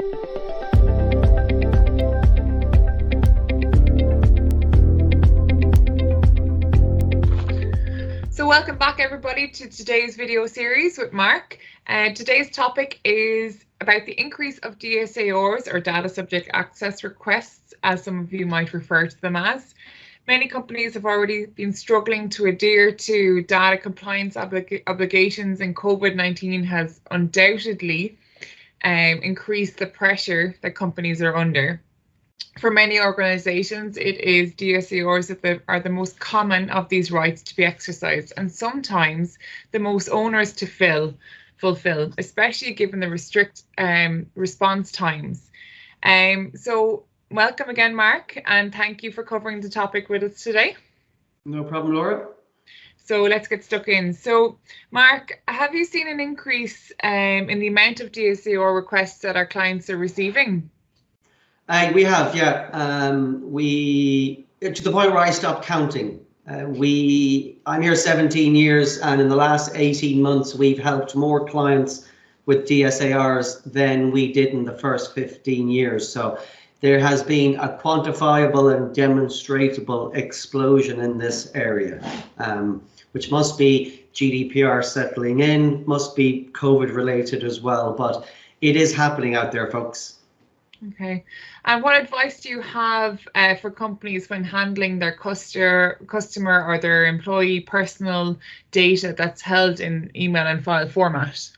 So welcome back everybody to today's video series with Mark. Today's topic is about the increase of DSARs, or data subject access requests, as some of you might refer to them as. Many companies have already been struggling to adhere to data compliance obligations, and COVID-19 has undoubtedly increased the pressure that companies are under. For many organisations, it is DSARs that are the most common of these rights to be exercised, and sometimes the most onerous to fulfill, especially given the restrict response times. So welcome again, Mark, and thank you for covering the topic with us today. No problem, Laura. So let's get stuck in. So Mark, have you seen an increase in the amount of DSAR requests that our clients are receiving? We have, yeah. To the point where I stopped counting. I'm here 17 years, and in the last 18 months, we've helped more clients with DSARs than we did in the first 15 years. So there has been a quantifiable and demonstrable explosion in this area, which must be GDPR settling in, must be COVID related as well, but it is happening out there, folks. Okay, and what advice do you have for companies when handling their customer or their employee personal data that's held in email and file format?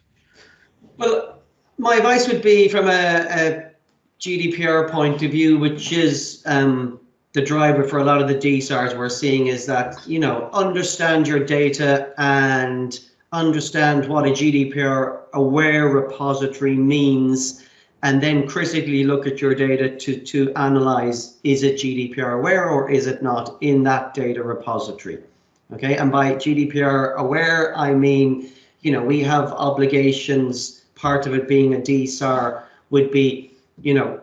Well, my advice would be from a GDPR point of view, which is the driver for a lot of the DSARs we're seeing, is that, you know, understand your data and understand what a GDPR aware repository means, and then critically look at your data to analyze, is it GDPR aware or is it not in that data repository? Okay, and by GDPR aware, I mean, you know, we have obligations. Part of it being a DSAR would be, you know,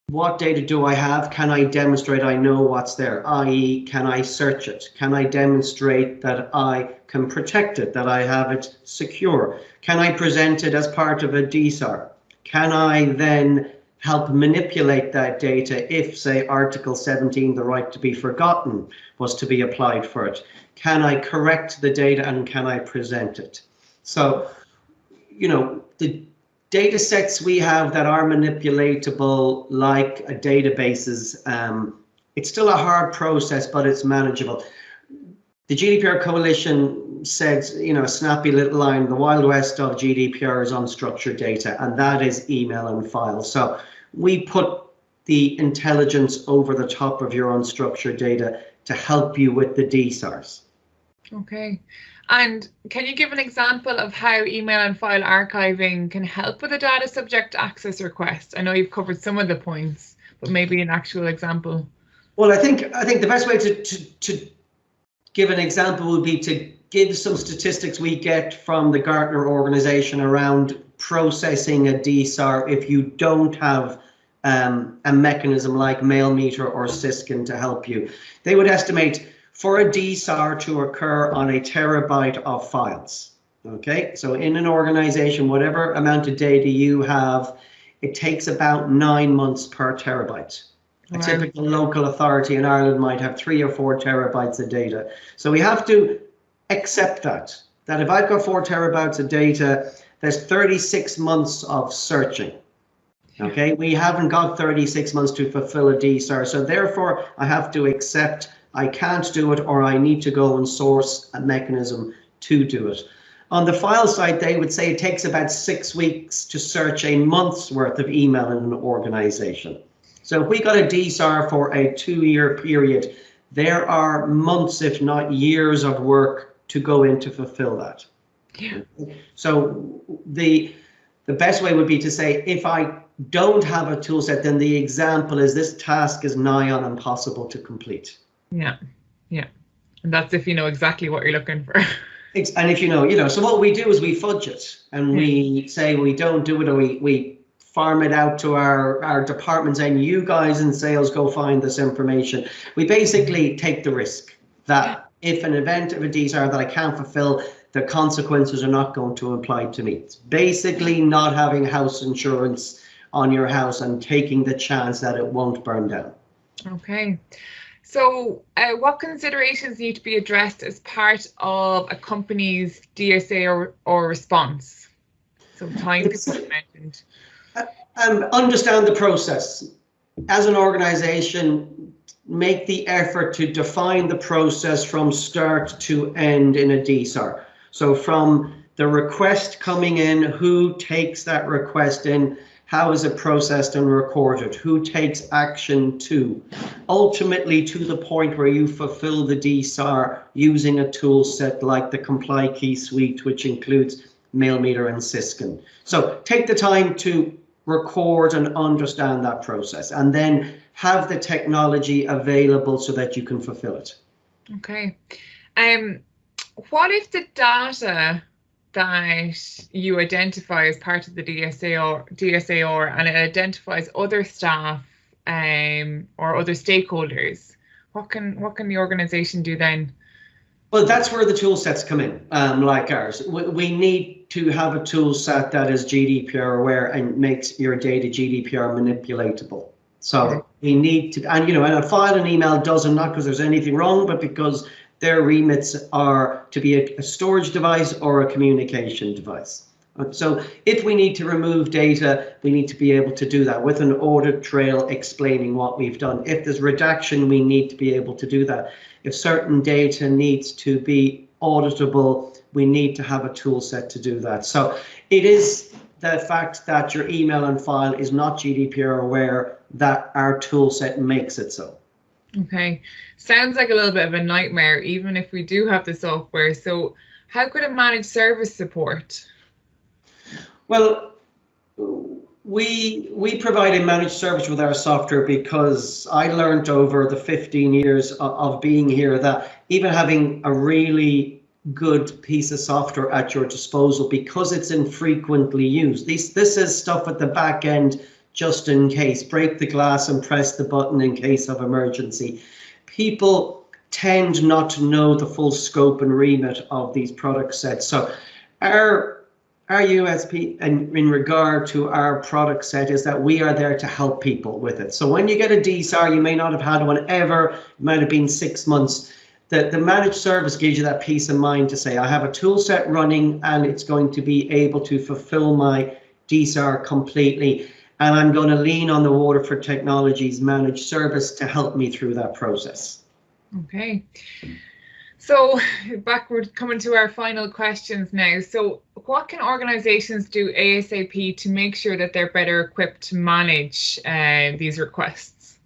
what data do I have? Can I demonstrate I know what's there? i.e., can I search it? Can I demonstrate that I can protect it, that I have it secure? Can I present it as part of a DSAR? Can I then help manipulate that data if, say, Article 17, the right to be forgotten, was to be applied for it? Can I correct the data and can I present it? So, you know, the data sets we have that are manipulatable, like databases, it's still a hard process, but it's manageable. The GDPR Coalition said, you know, a snappy little line, the Wild West of GDPR is unstructured data, and that is email and file. So we put the intelligence over the top of your unstructured data to help you with the DSARs. Okay. And can you give an example of how email and file archiving can help with a data subject access request? I know you've covered some of the points, but maybe an actual example. Well, I think the best way to give an example would be to give some statistics we get from the Gartner organization around processing a DSAR if you don't have a mechanism like MailMeter or Syskin to help you. They would estimate for a DSAR to occur on a terabyte of files. Okay, so in an organization, whatever amount of data you have, it takes about 9 months per terabyte. A typical local authority in Ireland might have 3 or 4 terabytes of data. So we have to accept that if I've got 4 terabytes of data, there's 36 months of searching. Okay, we haven't got 36 months to fulfill a DSAR. So therefore, I have to accept I can't do it, or I need to go and source a mechanism to do it. On the file side, they would say it takes about 6 weeks to search a month's worth of email in an organization. So if we got a DSAR for a 2-year period, there are months, if not years, of work to go in to fulfill that. Yeah. So the best way would be to say, if I don't have a tool set, then the example is this task is nigh on impossible to complete. Yeah, yeah. And that's if you know exactly what you're looking for. And if you know, so what we do is we fudge it, and we say we don't do it, or we farm it out to our departments, and you guys in sales go find this information. We basically take the risk that if an event of a DSAR that I can't fulfill, the consequences are not going to apply to me. It's basically not having house insurance on your house and taking the chance that it won't burn down. Okay. So what considerations need to be addressed as part of a company's DSA or response? So time is mentioned. Understand the process. As an organization, make the effort to define the process from start to end in a DSAR. So from the request coming in, who takes that request in, how is it processed and recorded, who takes action to, ultimately to the point where you fulfill the DSAR using a tool set like the Comply Key Suite, which includes Mailmeter and Syskin. So take the time to record and understand that process, and then have the technology available so that you can fulfill it. Okay. What if the data that you identify as part of the DSAR and it identifies other staff or other stakeholders? What can the organization do then? Well, that's where the tool sets come in, like ours. We need to have a tool set that is GDPR aware and makes your data GDPR manipulatable. So we need to, and and a file and email doesn't, not because there's anything wrong, but because their remits are to be a storage device or a communication device. So if we need to remove data, we need to be able to do that with an audit trail explaining what we've done. If there's redaction, we need to be able to do that. If certain data needs to be auditable, we need to have a tool set to do that. So it is the fact that your email and file is not GDPR aware that our tool set makes it so. Okay, sounds like a little bit of a nightmare, even if we do have the software. So how could a managed service support? Well, we provide a managed service with our software because I learned over the 15 years of being here that even having a really good piece of software at your disposal, because it's infrequently used, this is stuff at the back end just in case, break the glass and press the button in case of emergency. People tend not to know the full scope and remit of these product sets. So our USP in regard to our product set is that we are there to help people with it. So when you get a DSAR, you may not have had one ever, it might have been 6 months. The managed service gives you that peace of mind to say, I have a tool set running and it's going to be able to fulfill my DSAR completely. And I'm going to lean on the Waterford Technologies managed service to help me through that process. Okay. So backward, coming to our final questions now. So what can organizations do ASAP to make sure that they're better equipped to manage these requests?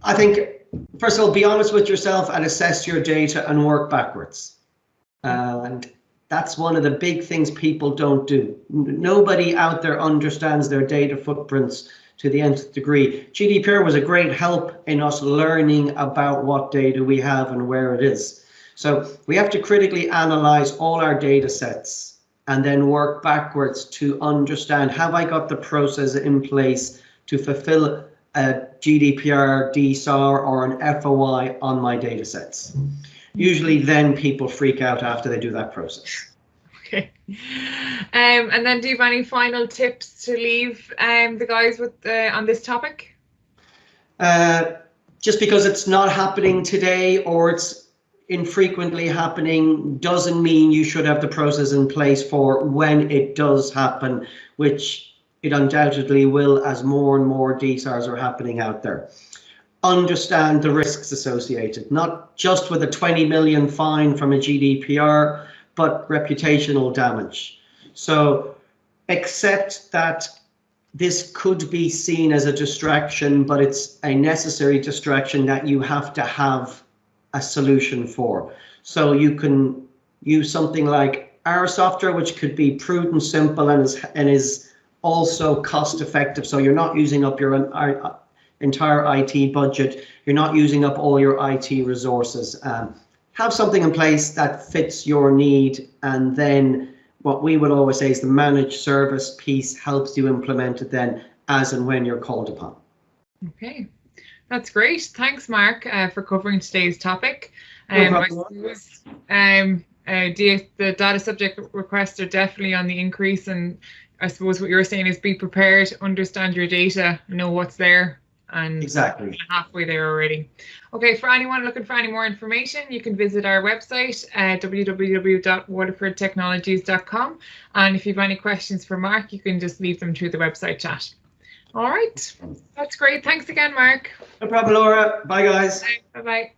I think, first of all, be honest with yourself and assess your data and work backwards. And that's one of the big things people don't do. Nobody out there understands their data footprints to the nth degree. GDPR was a great help in us learning about what data we have and where it is. So we have to critically analyze all our data sets and then work backwards to understand, have I got the process in place to fulfill a GDPR, DSAR, or an FOI on my data sets? Usually then people freak out after they do that process. Okay. And then do you have any final tips to leave the guys with on this topic? Just because it's not happening today or it's infrequently happening doesn't mean you should have the process in place for when it does happen, which it undoubtedly will as more and more DSARs are happening out there. Understand the risks associated, not just with a 20 million fine from a GDPR, but reputational damage. So accept that this could be seen as a distraction, but it's a necessary distraction that you have to have a solution for. So you can use something like our software, which could be prudent, simple, and is also cost effective. So you're not using up your entire IT budget. You're not using up all your IT resources. Have something in place that fits your need, and then what we would always say is the managed service piece helps you implement it then as and when you're called upon. Okay, that's great. Thanks, Mark, for covering today's topic. No the data subject requests are definitely on the increase, and I suppose what you're saying is be prepared, understand your data, know what's there, and Exactly. halfway there already. Okay, for anyone looking for any more information, you can visit our website, www.waterfordtechnologies.com. And if you have any questions for Mark, you can just leave them through the website chat. All right, that's great. Thanks again, Mark. No problem, Laura. Bye, guys. Bye-bye.